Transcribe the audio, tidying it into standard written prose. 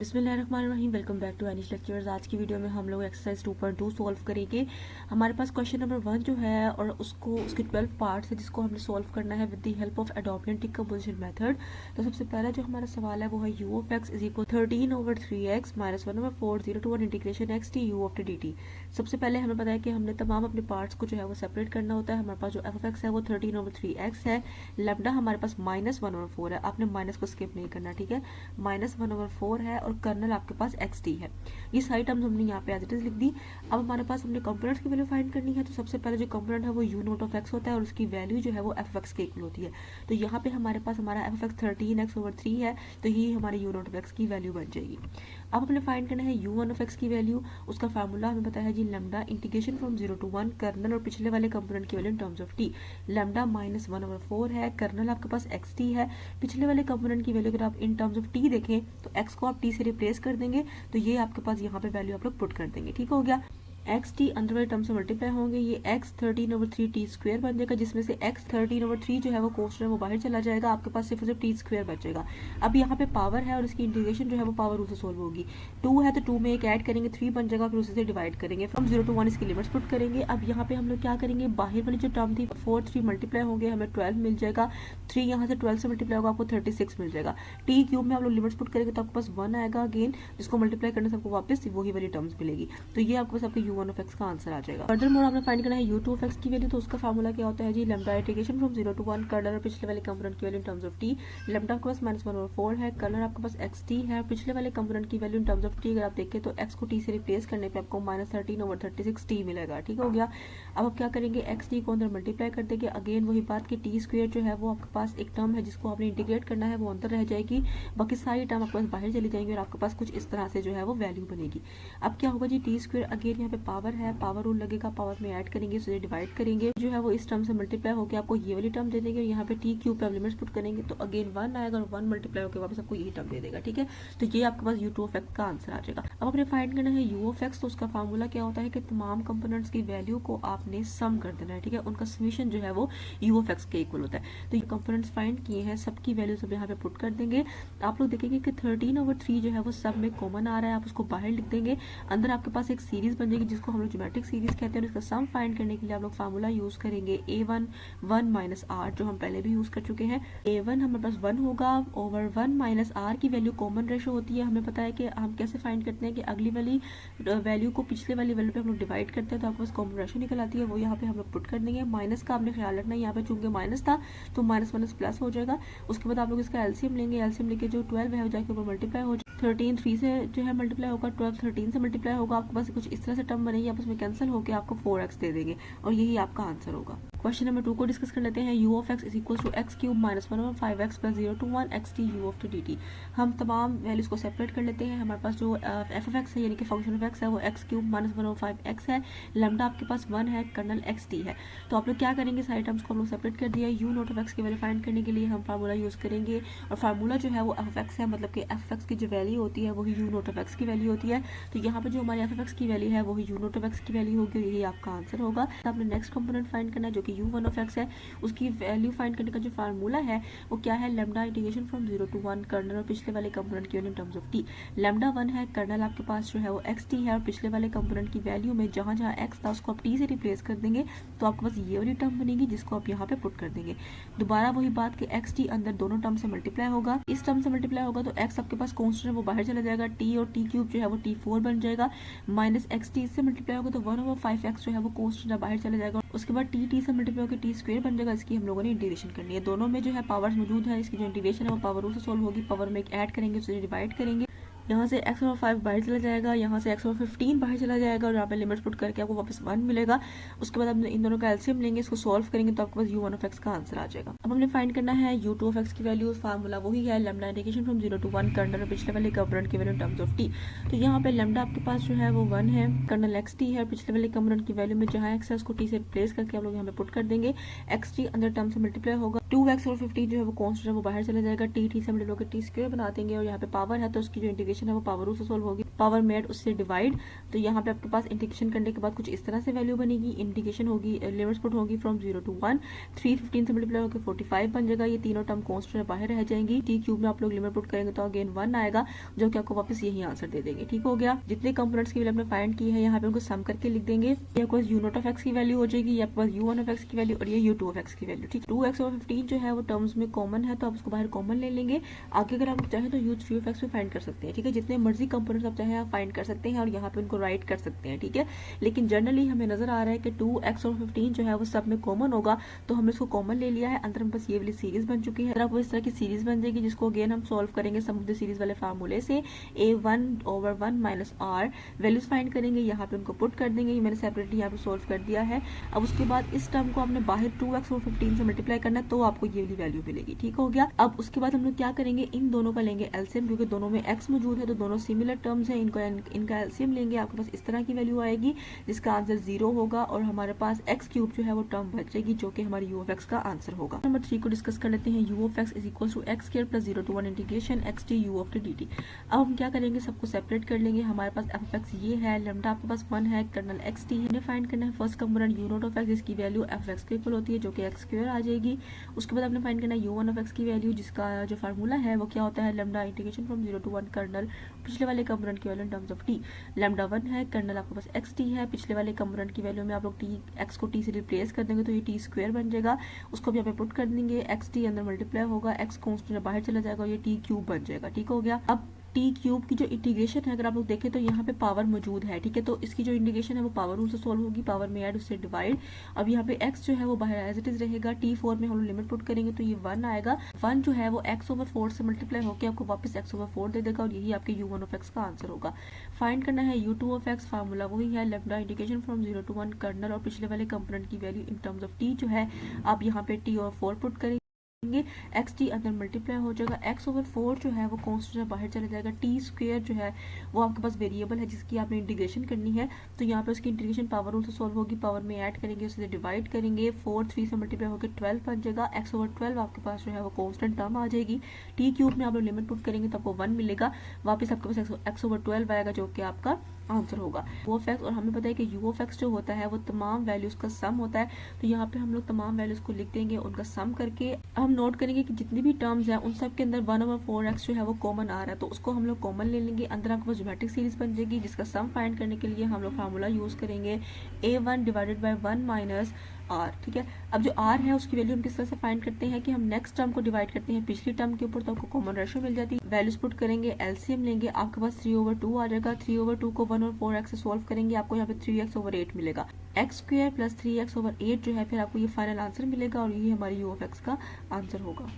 बिस्मिल्लाहिर्रहमानिर्रहीम। Welcome back to Anish lectures. आज की वीडियो में हम लोग एक्सरसाइज 2.2 सॉल्व करेंगे। हमारे पास क्वेश्चन नंबर 1 जो है और उसके 12 पार्ट्स है जिसको हमने सॉल्व करना है with the help of adopting decomposition method. तो सबसे पहला जो हमारा सवाल है वो है u of x is equal 13/3x minus 1/4 0 to 1 integration x t u of t dt। सबसे पहले हमें पता है कि हमने तमाम अपने पार्ट्स को जो है वो सेपरेट करना होता है। हमारे पास जो f of x है वो 13/3x है। लेमडा हमारे पास -1/4 है। आपने माइनस को स्किप नहीं करना, ठीक है। -1/4 है और कर्नल आपके पास एक्स टी है। ये सारी टर्म्स हमने यहाँ पे एज इट इज लिख दी। अब हमारे पास हमने कंपोनेंट्स की वैल्यू फाइंड करनी है। तो सबसे पहले जो कंपोनेंट है वो यू नोट ऑफ एक्स होता है और उसकी वैल्यू जो है वो एफ एक्स के इक्वल होती है। तो यहाँ पे हमारे पास हमारा एफ एक्स 13x/3 है, तो ये हमारे यू नोट ऑफ एक्स की वैल्यू बन जाएगी। अब हमने फाइंड करना है यू वन ऑफ एक्स की वैल्यू। उसका फार्मूला हमें पता है जी lambda integration from 0 to 1 kernel और पिछले वाले कंपोनेंट की value in terms of T. Lambda -1/4 है, कर्नल आपके पास एक्स टी है। पिछले वाले कंपोनेंट की वैल्यू अगर आप इन टर्म्स ऑफ टी देखें तो एक्स को आप टी से रिप्लेस कर देंगे, तो ये आपके पास यहाँ पे वैल्यू आप लोग पुट कर देंगे। ठीक हो गया। एक्स टी अंदर वाले टर्म से मल्टीप्लाई होंगे, ये एक्स 13/3 टी स्क्वायर बन जाएगा, जिसमें से एक्स 13/3 जो है वो कोष्टक वो बाहर चला जाएगा। आपके पास सिर्फ टी स्क्वायर बचेगा। अब यहाँ पे पावर है और इसकी इंटीग्रेशन जो है वो पावर रूल से सोल्व होगी। 2 है तो 2 में एक ऐड करेंगे, 3 बन जाएगा, फिर उसी से डिवाइड करेंगे। फ्रॉम 0 to 1 इसकी लिमिट्स पुट करेंगे। अब यहाँ पे हम लोग क्या करेंगे, बाहर वाली जो टर्म थी 4 3 मल्टीप्लाई होंगे, हमें 12 मिल जाएगा। 3 यहाँ से 12 से मल्टीप्लाई होगा, आपको 36 मिल जाएगा। टी क्यूब में आप लोग लिमिट्स पुट करेंगे तो आपके पास 1 आएगा अगेन, जिसको मल्टीप्लाई करने से आपको वापस वही वाली टर्म्स मिलेगी। तो ये आपके पास आपके यू वन ऑफ एक्स का आंसर आ जाएगा। फर्दर मोड आपने फाइंड करना है यू टू ऑफ एक्स की वैल्यू। तो उसका फार्मूला क्या होता है जी, lambda integration from 0 to 1 kernel और पिछले वाले कंपोनेंट की value in terms of T. Lambda आपके पास -1/4 है, कर्नल आपके पास एक्स टी है, पिछले वाले कंपोनेंट की value in terms of T अगर आप देखें तो एक्स को टी से रिप्लेस करने पे आपको -13/36 टी मिलेगा। ठीक हो गया। अब आप क्या करेंगे, एक्स टी को अंदर मल्टीप्लाई कर देंगे। अगेन वही बात कि टी स्क्वायर जो है वो आपके पास एक टर्म है जिसको आपने इंटीग्रेट करना है, वो अंदर रह जाएगी, बाकी सारी टर्म आपके पास बाहर चली जाएंगी और आपके पास कुछ इस तरह से जो है वो वैल्यू बनेगी। अब क्या होगा जी, टी स्क्वायर अगेन यहाँ पे पावर है, पावर रूल लगेगा, पावर में ऐड करेंगे, उसे डिवाइड करेंगे, जो है वो इस टर्म से मल्टीप्लाई होकर आपको ये वाली टर्म दे देंगे। यहाँ पे टी क्यूब पे लिमिट्स पुट करेंगे तो अगेन 1 आएगा और 1 मल्टीप्लाई होकर वापस आपको यही टर्म दे देगा। ठीक है, तो ये आपके पास यू टू ऑफ एक्स का आंसर आ जाएगा। अब आपने फाइंड करना है यू ऑफ एक्स। तो उसका फार्मूला क्या होता है कि तमाम कंपोनेंट्स की वैल्यू को आपने सम कर देना है। ठीक है, उनका समीशन जो है वो यू ऑफ एक्स के इक्वल होता है। तो ये कंपोनेंट्स फाइंड किए हैं, सबकी वैल्यू सब यहाँ पे पुट कर देंगे। आप लोग देखेंगे कि 13/3 जो है वो सब में कॉमन आ रहा है, आप उसको बाहर लिख देंगे। अंदर आपके पास एक सीरीज बन जाएगी जिसको हम लोग ज्योमेट्रिक सीरीज कहते हैं। इसका सम फाइंड करने के लिए आप लोग फार्मूला यूज करेंगे a1 1 - r, जो हम पहले भी यूज कर चुके हैं। a1 हमारे पास 1 होगा ओवर 1 - r की वैल्यू कॉमन रेशो होती है। हमें पता है कि हम कैसे फाइंड करते हैं कि अगली वाली वैल्यू को पिछले वाली वैल्यू पे हम लोग डिवाइड करते हैं तो आपके पास कॉमन रेशो निकल आती है, वो यहाँ पे हम लोग पुट कर देंगे। माइनस का आपने ख्याल रखना है, यहाँ पे चूंकि माइनस था तो माइनस माइनस प्लस हो जाएगा। उसके बाद आप लोग इसका एलसीएम लेंगे, एलसीएम लेके जो 12 है वो जाके ऊपर मल्टीप्लाई हो 13 3 से जो है मल्टीप्लाई होगा, 12 13 से मल्टीप्लाई होगा, आपके पास कुछ इस तरह से टर्म बनेगी, आपस में कैंसिल होकर आपको 4x दे देंगे और यही आपका आंसर होगा। क्वेश्चन नंबर 2 को डिस्कस कर लेते हैं। u of x is equal to x cube -1/5x plus 0 to 1 x t u of टी। हम तमाम वैल्यूज को सेपरेट कर लेते हैं। हमारे पास जो f ऑफ x है यानी कि फंक्शन ऑफ x है वो x क्यूब -1/5x है। लेमडा आपके पास 1 है, कर्नल एक्स टी है। तो आप लोग क्या करेंगे, सारे टर्म्स को हम लोग सेपरेट कर दिया। u नोट ऑफ x की वैल्यू फाइंड करने के लिए हम फार्मूला यूज करेंगे और फार्मूला जो है वो f ऑफ x है, मतलब कि f ऑफ x की जो वैल्यू होती है वही u नोट ऑफ x की वैल्यू होती है। तो यहाँ पे जो हमारी f ऑफ x की वैल्यू है वही u नोट ऑफ x की वैल्यू होगी, यही आपका आंसर होगा। तो आपने नेक्स्ट कंपोनेंट फाइंड करना है जो कि u1 ऑफ x है। उसकी वैल्यू फाइंड करने का जो फार्मूला है वो क्या है, lambda integration from 0 to 1 kernel और पिछले वाले कंपोनेंट की value in terms of T. Lambda 1 है, कर्नल आपके पास जो है वो एक्स टी है और पिछले वाले कंपोनेंट की वैल्यू में जहां जहां एक्स था उसको आप टी से रिप्लेस कर देंगे तो आपके पास ये वाली टर्म बनेगी जिसको आप यहाँ पे पुट कर देंगे। दोबारा वही बात कि एक्स टी अंदर दोनों टर्म से मल्टीप्लाई होगा, इस टर्म से मल्टीप्लाई होगा तो एक्स आपके पास कॉन्स्टेंट है वो बाहर चला जाएगा, टी और टी क्यूब जो है वो t4 बन जाएगा। माइनस एक्स टी से मल्टीप्लाई होगा तो 1/5x जो है वो कॉन्स्टेंट बाहर चला जाएगा। उसके बाद टी से मल्टीप्लाई होकर टी स्क्वायर बन जाएगा। इसकी हम लोगों ने इंटीग्रेशन करनी है, दोनों में जो है पावर्स मौजूद है। इसकी जो इंटीग्रेशन है वो पावर रूल से सोल्व होगी, पावर में एक ऐड करेंगे, उसे डिवाइड करेंगे। यहाँ से x/5 बाहर चला जाएगा, यहाँ से x/15 बाहर चला जाएगा और यहाँ पे लिमिट्स पुट करके आपको वापस 1 मिलेगा। उसके बाद हम इन दोनों का एलसीएम लेंगे, इसको सॉल्व करेंगे तो आपके पास u1 ऑफ x का आंसर आ जाएगा। अब हमने फाइंड करना है u2 ऑफ x की वैल्यू। फार्मूला वही है, lambda integration from 0 to 1 kernel और पिछले वाले कंपोनेंट की value in terms of t। तो यहाँ पे लेमडा आपके पास जो है वो 1 है, कर्नल एक्स टी है, पिछले वाले कंपोनेंट की वैल्यू में जहाँ x है उसको t से रिप्लेस करके आप लोग यहाँ पे पुट कर देंगे। एक्स टी अंदर टर्म से मल्टीप्लाई होगा, 2x और 15 जो है वो कॉन्स्टेंट है वो बाहर चला जाएगा, टी से मल्टीप्लाई होकर टी स्क्वायर बना देंगे और यहाँ पे पावर है तो उसकी जो इंटीग्रेशन है वो पावर रूल से सोल्व होगी। पावर में ऐड उससे डिवाइड। तो यहाँ पे आपके पास इंटीग्रेशन करने के बाद कुछ इस तरह से वैल्यू बनेगी। इंटीग्रेशन होगी, लिमिट्स पुट होगी फ्रॉम 0 to 1, 315 से मल्टीप्लाई होकर 45 बन जाएगा। ये तीनों टर्म कांस्टेंट बाहर रह जाएंगी। टी क्यूब में आप लोग लिमिट पुट करेंगे तो अगेन 1 आएगा, जो कि आपको वापस यही आंसर दे देंगे। ठीक हो गया। जितने कंपोनेंट्स की वैल्यू आपने फाइंड की है यहाँ पे उनको सम करके लिख देंगे। ये आपके पास यू नॉट ऑफ एक्स की वैल्यू हो जाएगी, ये आपके पास यू वन ऑफ एक्स की वैल्यू और ये यू टू ऑफ एक्स की वैल्यू। ठीक, 2x/15 जो है वो टर्म्स में कॉमन है तो आप उसको बाहर कॉमन ले लेंगे। आगे अगर आप चाहें तो u3 ऑफ एक्स भी फाइंड कर सकते हैं। ठीक है, जितने मर्जी कंपोनेंट्स आप चाहे आप फाइंड कर सकते हैं और यहाँ पे उनको राइट कर सकते हैं। ठीक है, लेकिन जनरली हमें नजर आ रहा है कि 2x/15 जो है वो सब में कॉमन होगा, तो हमने इसको कॉमन ले लिया है। अंदर हम बस ये वाली सीरीज बन चुकी है। अब इस तरह की सीरीज बन जाएगी जिसको अगेन हम सॉल्व करेंगे सम ऑफ द सीरीज वाले फार्मूले से। a1/1 - r वैल्यूज फाइंड करेंगे, यहाँ पे उनको पुट कर देंगे। ये मैंने सेपरेटली यहाँ पे सॉल्व कर दिया है। अब उसके बाद इस टर्म को आपने बाहर 2x/15 से मल्टीप्लाई करना है तो आपको ये वाली वैल्यू मिलेगी। ठीक हो गया। अब उसके बाद हम लोग क्या करेंगे, इन दोनों का लेंगे एलसीएम, क्योंकि दोनों में x मौजूद है तो दोनों सिमिलर टर्म्स हैं। इनका एलसीएम लेंगे, आपके पास इस तरह की वैल्यू आएगी जिसका आंसर 0 होगा और हमारे पास x³ जो है वो टर्म बचेगी जो कि हमारी u ऑफ x का आंसर होगा। नंबर 3 को डिस्कस कर लेते हैं। u of x is equal to x² + 0 to 1 integration xt u of dt। अब हम क्या करेंगे, सबको सेपरेट कर लेंगे। हमारे पास f ऑफ x ये है, लैम्डा आपके पास 1 है, कर्नल xt है। फाइंड करना है first component u not of x, इसकी वैल्यू f ऑफ x के इक्वल होती है जो कि x² आ जाएगी। उसके बाद आपने फाइंड करना है u1 ऑफ x की वैल्यू, जिसका जो फार्मूला है वो क्या होता है, lambda integration from 0 to 1 kernel पिछले वाले कंपोनेंट की value in terms of t। Lambda 1 है, कर्नल आपके पास xt है, पिछले वाले कंपोनेंट की वैल्यू में आप लोग x को t से रिप्लेस कर देंगे तो ये t² बन जाएगा। उसको भी यहाँ पे पुट कर देंगे, xt अंदर मल्टीप्लाई होगा, x कांस्टेंट बाहर चला जाएगा और ये t³ बन जाएगा। ठीक हो गया। अब t³ की जो इंटीग्रेशन है अगर आप लोग देखें तो यहाँ पे पावर मौजूद है। ठीक है, तो इसकी जो इंटीग्रेशन है वो पावर रूल से सॉल्व होगी, पावर में ऐड उससे डिवाइड। अब यहाँ पे x जो है वो बाहर एज इट इज रहेगा। t4 में हम लोग लिमिट पुट करेंगे तो ये 1 आएगा। 1 जो है वो x/4 से मल्टीप्लाई होकर आपको वापस x/4 दे देगा और यही आपके u1 ऑफ x का आंसर होगा। फाइंड करना है u2 ऑफ x, फार्मूला वही है, lambda integration from 0 to 1 kernel और पिछले वाले कंपोनेंट की value in terms of t जो है आप यहाँ पे t और 4 पुट करेंगे। xt अंदर मल्टीप्लाई हो जाएगा, x/4 जो है वो कांस्टेंट बाहर चला जाएगा। t² जो है वो आपके पास वेरिएबल है जिसकी आपने इंटीग्रेशन करनी है, तो यहाँ पे उसकी इंटीग्रेशन पावर रूल से सॉल्व होगी, पावर में ऐड करेंगे, उसे डिवाइड करेंगे, 4 3 से मल्टीप्लाई होकर 12 बन जाएगा। x/12 आपके पास जो है वो कांस्टेंट टर्म आ जाएगी। t³ में आप लोग लिमिट पुट करेंगे तो आपको 1 मिलेगा, वापस आपके पास x/12 आएगा जो कि आपका आंसर होगा u ऑफ x। और हमें पता है कि u ऑफ x जो होता है वो तमाम वैल्यूज का सम होता है, तो यहाँ पे हम लोग तमाम वैल्यूज को लिख देंगे, उनका सम करके हम नोट करेंगे कि जितनी भी टर्म्स हैं उन सब के अंदर 1/4x जो है वो कॉमन आ रहा है, तो उसको हम लोग कॉमन ले लेंगे। अंदर आपके पास ज्योमेट्रिक सीरीज बन जाएगी जिसका सम फाइंड करने के लिए हम लोग फार्मूला यूज करेंगे a1 / 1 - r। ठीक है, अब जो r है उसकी वैल्यू हम किस तरह से फाइंड करते हैं कि हम नेक्स्ट टर्म को डिवाइड करते हैं पिछली टर्म के ऊपर, तो आपको कॉमन रेशियो मिल जाती है। वैल्यूज पुट करेंगे, एलसीएम लेंगे, आपके पास 3/2 आ जाएगा। 3/2 को 1/4x से सॉल्व करेंगे, आपको यहाँ पे 3x/8 मिलेगा। x² + 3x/8 जो है फिर आपको ये फाइनल आंसर मिलेगा और ये हमारी u ऑफ x का आंसर होगा।